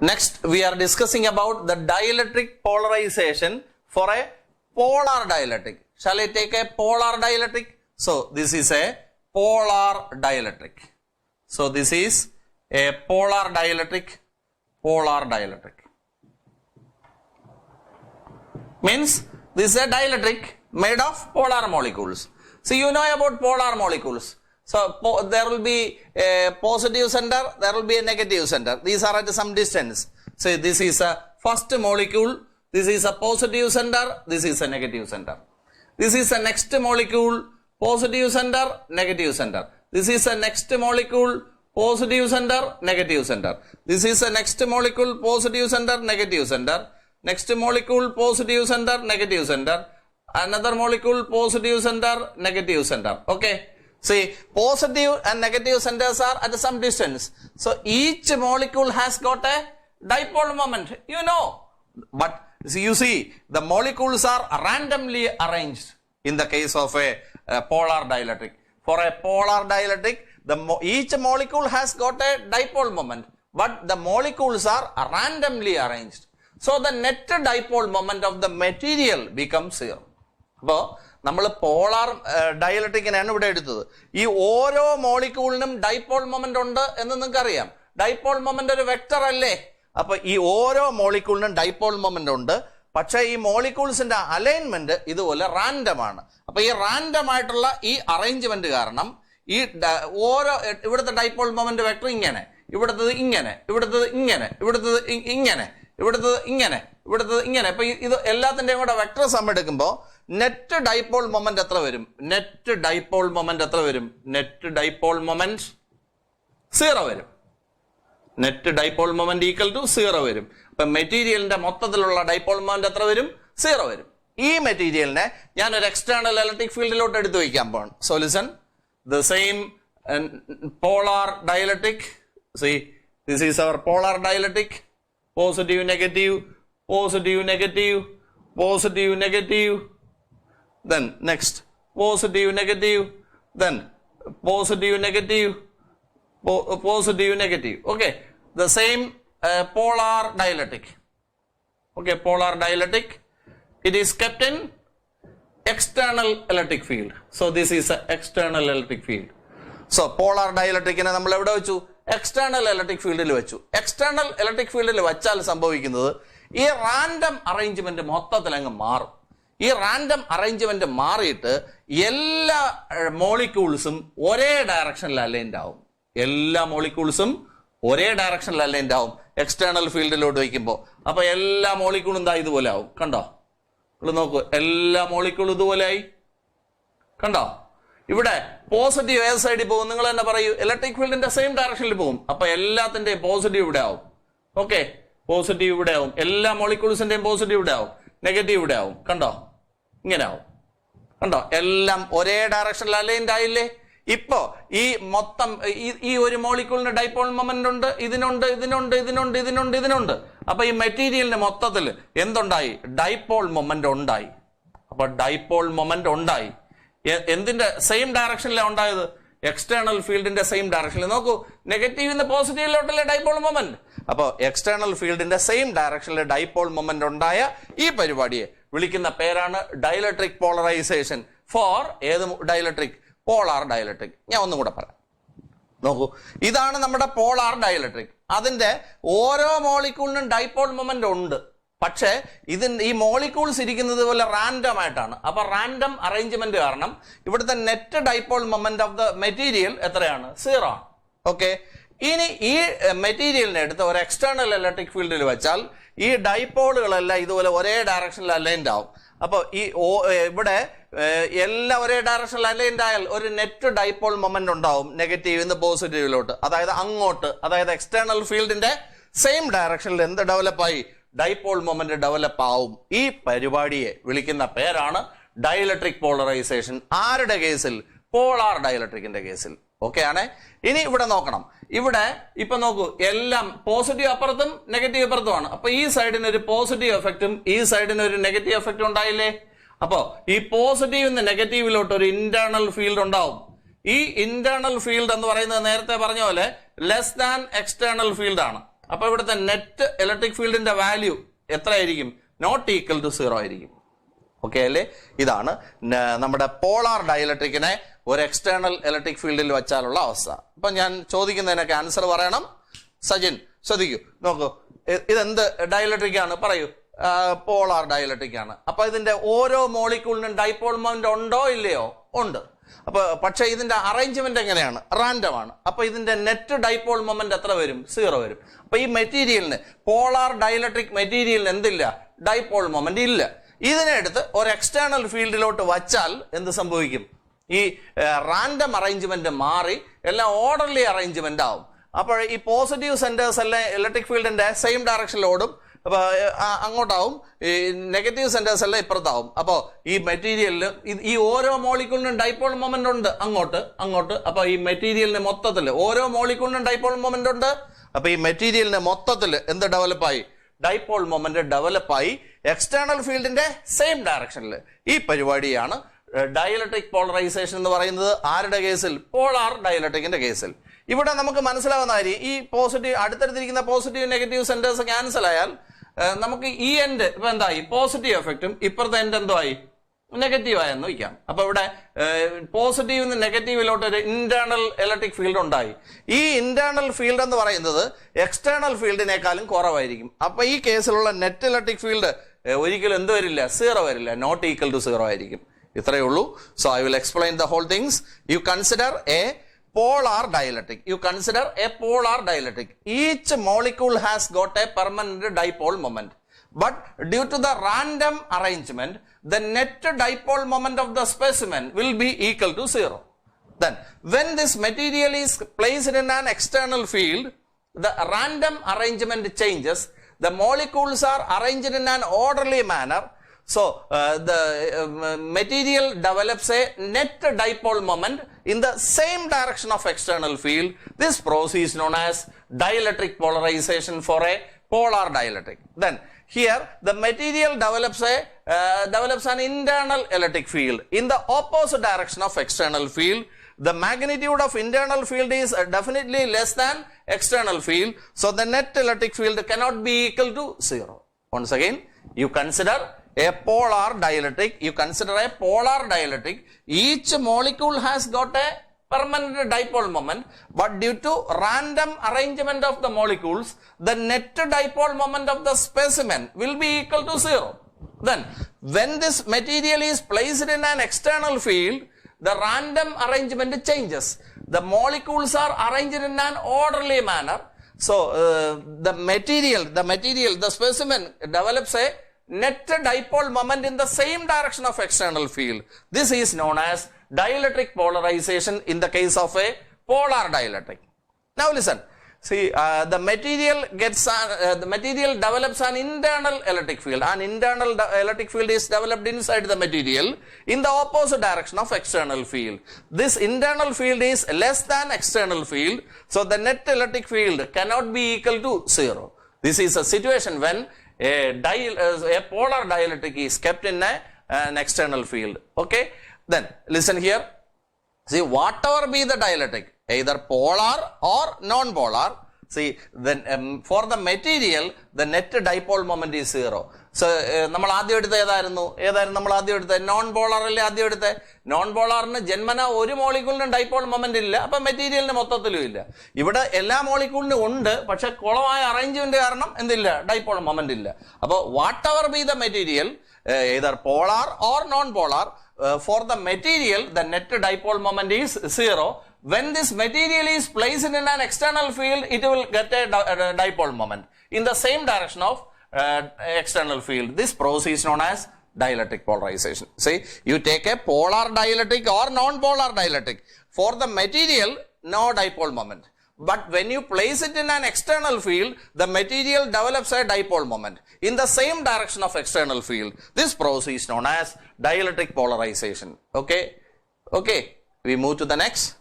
Next, we are discussing about the dielectric polarization for a polar dielectric. Shall I take a polar dielectric? So, this is a polar dielectric. So, this is a polar dielectric. Polar dielectric means this is a dielectric made of polar molecules. So, you know about polar molecules. So, there will be a positive center, there will be a negative center. These are at some distance. So, this is a first molecule, this is a positive center, this is a negative center. This is a next molecule, positive center, negative center. This is a next molecule, positive center, negative center. This is a next molecule, positive center, negative center. Next molecule, positive center, negative center. Another molecule, positive center, negative center. Okay. See, positive and negative centers are at some distance. So, each molecule has got a dipole moment, you know. But you see, the molecules are randomly arranged in the case of a polar dielectric. For a polar dielectric, each molecule has got a dipole moment, but the molecules are randomly arranged. So, the net dipole moment of the material becomes zero. So, നമ്മൾ polar ഡയലക്ട്രിക്കിനാണ് ഇവിടെ എടുത്തത്. ഈ ഓരോ മോളിക്യൂളിനും dipole moment ഉണ്ട് എന്ന് നിങ്ങൾക്ക് അറിയാം. Dipole moment ഒരു വെക്ടർ അല്ലേ? അപ്പൊ ഈ ഓരോ മോളിക്യൂളിനും ഡൈപോൾ മൊമെന്റ് ഉണ്ട്. പക്ഷേ ഈ മോളിക്യൂൾസിന്റെ അലൈൻമെന്റ് ഇതുപോലെ റാൻഡം ആണ്. അപ്പൊ ഈ റാൻഡം ആയിട്ടുള്ള ഈ അറേഞ്ച്മെന്റ് കാരണം ഈ ഓരോ ഇവിടുത്തെ ഡൈപോൾ മൊമെന്റ് വെക്ടർ ഇങ്ങനെ, ഇവിടുത്തത് ഇങ്ങനെ, ഇവിടുത്തത് ഇങ്ങനെ, ഇവിടുത്തത് ഇങ്ങനെ, ഇവിടുത്തത് ഇങ്ങനെ, ഇവിടുത്തത് ഇങ്ങനെ. അപ്പൊ ഇത് എല്ലാത്തിന്റെയും കൂടെ വെക്ടർ സം എടുക്കുമ്പോൾ നെറ്റ് ഡൈപോൾ മൊമെന്റ് എത്ര വരും? നെറ്റ് ഡൈപോൾ മൊമെന്റ് എത്ര വരും? നെറ്റ് ഡൈപോൾ മൊമെന്റ് 0 വരും. Net dipole moment equal to 0 വരും. അപ്പൊ മെറ്റീരിയലിന്റെ മൊത്തത്തിലുള്ള ഡൈപോൾ മൊമെന്റ് എത്ര വരും? 0 വരും. ഈ മെറ്റീരിയലിനെ ഞാൻ ഒരു എക്സ്റ്റേണൽ ഇലക്ട്രിക് ഫീൽഡിലോട്ട് എടുത്തു വയ്ക്കാൻ പോകണം. So listen, the same polar dielectric. See, this is our polar dielectric. Positive negative, positive negative, positive negative. Then next positive negative, then positive negative, positive negative. Okay, the same polar dielectric. Okay, polar dielectric, it is kept in external electric field. So this is an external electric field. So polar dielectric നെ നമ്മൾ എവിടെ വെച്ചു? External electric ഫീൽഡിൽ വെച്ചു. External electric ഫീൽഡിൽ വെച്ചാൽ സംഭവിക്കുന്നത് ഈ റാൻഡം അറേഞ്ച്മെന്റ് മൊത്തത്തിൽ അങ്ങ് മാറും. ഈ റാൻഡം അറേഞ്ച്മെന്റ് മാറിയിട്ട് എല്ലാ മോളിക്യൂൾസും ഒരേ ഡയറക്ഷനിൽ അലൈൻഡ് ആവും. എല്ലാ മോളിക്യൂൾസും ഒരേ ഡയറക്ഷനിൽ അലൈൻഡ് ആവും എക്സ്റ്റേണൽ ഫീൽഡിലോട്ട് വയ്ക്കുമ്പോൾ. അപ്പൊ എല്ലാ മോളിക്യൂളും ഇതാ ഇതുപോലെ ആവും. കണ്ടോ? ഇവിടെ നോക്കൂ, എല്ലാ മോളിക്യൂളും ഇതുപോലെ ആയി. കണ്ടോ? ഇവിടെ പോസിറ്റീവ് ഏത് സൈഡിൽ പോകും? നിങ്ങൾ തന്നെ പറയൂ. ഇലക്ട്രിക് ഫീൽഡിന്റെ സെയിം ഡയറക്ഷനിൽ പോകും. അപ്പൊ എല്ലാത്തിന്റെയും പോസിറ്റീവ് ഇവിടെ ആവും. ഓക്കെ, പോസിറ്റീവ് ഇവിടെ ആവും. എല്ലാ മോളിക്യൂൾസിന്റെയും പോസിറ്റീവ് ഇവിടെ ആവും, നെഗറ്റീവ് ഇവിടെ ആവും. കണ്ടോ? ഇങ്ങനെ ആവും. കണ്ടോ? എല്ലാം ഒരേ ഡയറക്ഷനിൽ അലൈൻഡ് ആയില്ലേ? ഇപ്പോ ഈ മൊത്തം ഈ ഒരു മോളിക്യൂളിന് ഡൈപോൾ മൊമെന്റ് ഉണ്ട്, ഇതിനുണ്ട്, ഇതിനുണ്ട്, ഇതിനുണ്ട്, ഇതിനുണ്ട്, ഇതിനുണ്ട്. അപ്പൊ ഈ മെറ്റീരിയലിന് മൊത്തത്തിൽ എന്തുണ്ടായി? ഡൈപോൾ മൊമെന്റ് ഉണ്ടായി. അപ്പൊ ഡൈപോൾ മൊമെന്റ് ഉണ്ടായി. എന്തിന്റെ സെയിം ഡയറക്ഷനിലാണ് ഉണ്ടായത്? എക്സ്റ്റേണൽ ഫീൽഡിന്റെ സെയിം ഡയറക്ഷനിൽ. നോക്കൂ, നെഗറ്റീവിന്ന് പോസിറ്റീവിലോട്ടല്ലേ ഡൈപോൾ മൊമെന്റ്. അപ്പൊ എക്സ്റ്റേണൽ ഫീൽഡിന്റെ സെയിം ഡയറക്ഷനിൽ ഡൈപോൾ മൊമെന്റ് ഉണ്ടായ ഈ പരിപാടിയെ വിളിക്കുന്ന പേരാണ് ഡയലക്ട്രിക് പോളറൈസേഷൻ ഫോർ ഏത് ഡയലക്ട്രിക്? Polar dielectric. ഞാൻ ഒന്നും കൂടെ പറയാം. നോക്കൂ, ഇതാണ് നമ്മുടെ പോളാർ ഡയലക്ട്രിക്. അതിന്റെ ഓരോ മോളിക്യൂളിനും ഡൈപോൾ മൊമെന്റ് ഉണ്ട്. പക്ഷേ ഈ മോളിക്യൂൾസ് ഇരിക്കുന്നത് പോലെ റാൻഡം ആയിട്ടാണ്. അപ്പൊ റാൻഡം അറേഞ്ച്മെന്റ് കാരണം ഇവിടുത്തെ net dipole moment of the material എത്രയാണ്? 0 ആണ്. ഓക്കെ, ഇനി ഈ മെറ്റീരിയലിനെ എടുത്ത് ഒരു എക്സ്റ്റേണൽ ഇലക്ട്രിക് ഫീൽഡിൽ വെച്ചാൽ ഈ ഡൈപോളുകളെല്ലാം ഇതുപോലെ ഒരേ ഡയറക്ഷനിൽ അലൈൻഡ് ആവും. അപ്പൊ ഈ ഇവിടെ എല്ലാം ഒരേ ഡയറക്ഷനിൽ അലൈൻഡ് ആയാൽ ഒരു നെറ്റ് ഡൈപോൾ മൊമെന്റ് ഉണ്ടാവും നെഗറ്റീവ് നിന്ന് പോസിറ്റീവിലോട്ട്. അതായത് അങ്ങോട്ട്, അതായത് എക്സ്റ്റേണൽ ഫീൽഡിന്റെ സെയിം ഡയറക്ഷനിൽ എന്ത് ഡെവലപ്പായി? ഡൈപോൾ മൊമെന്റ് ഡെവലപ്പ് ആവും. ഈ പരിപാടിയെ വിളിക്കുന്ന പേരാണ് ഡയലക്ട്രിക് പോളറൈസേഷൻ. ആരുടെ കേസിൽ? പോളാർ ഡയലക്ട്രിക്കിന്റെ കേസിൽ. ഓക്കെ ആണ്. ഇനി ഇവിടെ നോക്കണം. ഇവിടെ ഇപ്പൊ നോക്കൂ, എല്ലാം പോസിറ്റീവ് അപ്പുറത്തും നെഗറ്റീവ് അപ്പുറത്തുമാണ്. അപ്പൊ ഈ സൈഡിന് ഒരു പോസിറ്റീവ് എഫക്റ്റും ഈ സൈഡിന് ഒരു നെഗറ്റീവ് എഫക്റ്റും ഉണ്ടായില്ലേ? അപ്പോ ഈ പോസിറ്റീവ് നെഗറ്റീവിലോട്ട് ഒരു ഇന്റേണൽ ഫീൽഡ് ഉണ്ടാവും. ഈ ഇന്റേണൽ ഫീൽഡ് എന്ന് പറയുന്നത് നേരത്തെ പറഞ്ഞ പോലെ ലെസ് ദാൻ എക്സ്റ്റേണൽ ഫീൽഡ് ആണ്. അപ്പോൾ ഇവിടുത്തെ നെറ്റ് ഇലക്ട്രിക് ഫീൽഡിന്റെ വാല്യൂ എത്രയായിരിക്കും? നോട്ട് ഈക്വൽ ടു 0 ആയിരിക്കും. ഓക്കെ അല്ലേ? ഇതാണ് നമ്മുടെ പോളാർ ഡയലക്ട്രിക്കിനെ ഒരു എക്സ്റ്റേണൽ ഇലക്ട്രിക് ഫീൽഡിൽ വെച്ചാലുള്ള അവസ്ഥ. അപ്പൊ ഞാൻ ചോദിക്കുന്നതിനൊക്കെ ആൻസർ പറയണം. സജിൻ ശ്രദ്ധിക്കൂ, നോക്കൂ, ഇതെന്ത് ഡയലക്ട്രിക് ആണ്? പറയൂ. പോളാർ ഡയലക്ട്രിക് ആണ്. അപ്പൊ ഇതിന്റെ ഓരോ മോളിക്യൂളിനും ഡൈപോൾ മൊമെന്റ് ഉണ്ടോ ഇല്ലയോ? ഉണ്ട്. അപ്പൊ പക്ഷെ ഇതിന്റെ അറേഞ്ച്മെന്റ് എങ്ങനെയാണ്? റാൻഡം ആണ്. അപ്പൊ ഇതിന്റെ നെറ്റ് ഡൈപോൾ മൊമെന്റ് എത്ര വരും? 0 വരും. അപ്പൊ ഈ മെറ്റീരിയലിന്, പോളാർ ഡയലക്ട്രിക് മെറ്റീരിയലിന് എന്തില്ല? ഡൈപോൾ മൊമെന്റ് ഇല്ല. ഇതിനെ എടുത്ത് ഒരു എക്സ്റ്റേണൽ ഫീൽഡിലോട്ട് വച്ചാൽ എന്ത് സംഭവിക്കും? ഈ റാൻഡം അറേഞ്ച്മെന്റ് മാറി എല്ലാം ഓർഡർലി അറേഞ്ച്മെന്റ് ആവും. അപ്പോൾ ഈ പോസിറ്റീവ് സെന്റേഴ്സ് എല്ലാം ഇലക്ട്രിക് ഫീൽഡിന്റെ സെയിം ഡയറക്ഷനിലോടും, അപ്പൊ അങ്ങോട്ടാവും. ഈ നെഗറ്റീവ് സെന്റേഴ്സ് എല്ലാം ഇപ്പുറത്താവും. അപ്പോ ഈ മെറ്റീരിയലിന് ഈ ഓരോ മോളിക്യൂളിനും ഡൈപോൾ മൊമെന്റ് ഉണ്ട് അങ്ങോട്ട്. അപ്പൊ ഈ മെറ്റീരിയലിന് മൊത്തത്തിൽ ഓരോ മോളിക്യൂളിനും ഡൈപോൾ മൊമെന്റ് ഉണ്ട്. അപ്പൊ ഈ മെറ്റീരിയലിന് മൊത്തത്തിൽ എന്ത് ഡെവലപ്പായി? ഡൈപോൾ മൊമെന്റ് ഡെവലപ്പായി എക്സ്റ്റേണൽ ഫീൽഡിന്റെ സെയിം ഡയറക്ഷനിൽ. ഈ പരിപാടിയാണ് ഡയലക്ട്രിക് പോളറൈസേഷൻ എന്ന് പറയുന്നത്. ആരുടെ കേസിൽ? പോളാർ ഡയലക്ട്രിക്കിന്റെ കേസിൽ. ഇവിടെ നമുക്ക് മനസ്സിലാവുന്ന കാര്യം, ഈ പോസിറ്റീവ് അടുത്തടുത്തിരിക്കുന്ന പോസിറ്റീവ് നെഗറ്റീവ് സെന്റേഴ്സ് ക്യാൻസൽ ആയാൽ നമുക്ക് ഈ എൻഡ് ഇപ്പൊ എന്തായി? പോസിറ്റീവ് എഫക്റ്റും ഇപ്പുറത്തെ എൻഡ് എന്തോ ആയി? നെഗറ്റീവ് ആയെന്ന് വയ്ക്കാം. അപ്പൊ ഇവിടെ പോസിറ്റീവ് നിന്ന് നെഗറ്റീവിലോട്ട് ഒരു ഇന്റേണൽ ഇലക്ട്രിക് ഫീൽഡ് ഉണ്ടായി. ഈ ഇന്റേണൽ ഫീൽഡ് എന്ന് പറയുന്നത് എക്സ്റ്റേണൽ ഫീൽഡിനേക്കാളും കുറവായിരിക്കും. അപ്പൊ ഈ കേസിലുള്ള നെറ്റ് ഇലക്ട്രിക് ഫീൽഡ് ഒരിക്കലും എന്ത് വരില്ല? 0 വരില്ല. നോട്ട് ഈക്വൽ ടു 0 ആയിരിക്കും. ഇത്രയേ ഉള്ളൂ. So I will explain the whole things. You consider a polar dialectric. You consider a polar dialectric. Each molecule has got a permanent dipole moment. But due to the random arrangement, the net dipole moment of the specimen will be equal to 0. Then, when this material is placed in an external field, the random arrangement changes. The molecules are arranged in an orderly manner. So, the material develops a net dipole moment in the same direction of external field. This process is known as dielectric polarization for a polar dielectric. Then, here the material develops an internal electric field in the opposite direction of external field. The magnitude of internal field is definitely less than external field. So, the net electric field cannot be equal to 0. Once again, you consider a polar dielectric. You consider a polar dielectric. Each molecule has got a permanent dipole moment, but due to random arrangement of the molecules, the net dipole moment of the specimen will be equal to 0. Then, when this material is placed in an external field, the random arrangement changes. The molecules are arranged in an orderly manner. So, the specimen develops a net dipole moment in the same direction of external field. This is known as dielectric polarization in the case of a polar dielectric. Now listen, see, the material develops an internal electric field. An internal electric field is developed inside the material in the opposite direction of external field. This internal field is less than external field, so the net electric field cannot be equal to 0. This is a situation when a polar dielectric is kept in an external field. Okay, then listen here. See, whatever be the dielectric, either polar or non-polar, see, then for the material the net dipole moment is 0. So നമ്മൾ ആദ്യം എടുത്ത ഏതായിരുന്നു നമ്മൾ ആദ്യം എടുത്തത്? Non polar അല്ലേ ആദ്യം എടുത്തത്? നോൺ പോളാറിന് ജന്മന ഒരു മോളിക്യൂളിനും ഡൈപോൾ മൊമെന്റ് ഇല്ല. അപ്പൊ മെറ്റീരിയലിന് മൊത്തത്തിലും ഇല്ല. ഇവിടെ എല്ലാ മോളിക്യൂളിനും ഉണ്ട്, പക്ഷെ കുളമായ അറേഞ്ച്മെന്റ് കാരണം എന്തില്ല? ഡൈപോൾ മൊമെന്റ് ഇല്ല. അപ്പൊ what ever B the material, either polar or non-polar, for the material the net dipole moment is 0. When this material is placed in an external field, it will get a dipole moment in the same direction of external field. This process is known as dielectric polarization. See, you take a polar dielectric or non-polar dielectric. For the material, no dipole moment. But when you place it in an external field, the material develops a dipole moment in the same direction of external field. This process is known as dielectric polarization. Okay? Okay. We move to the next.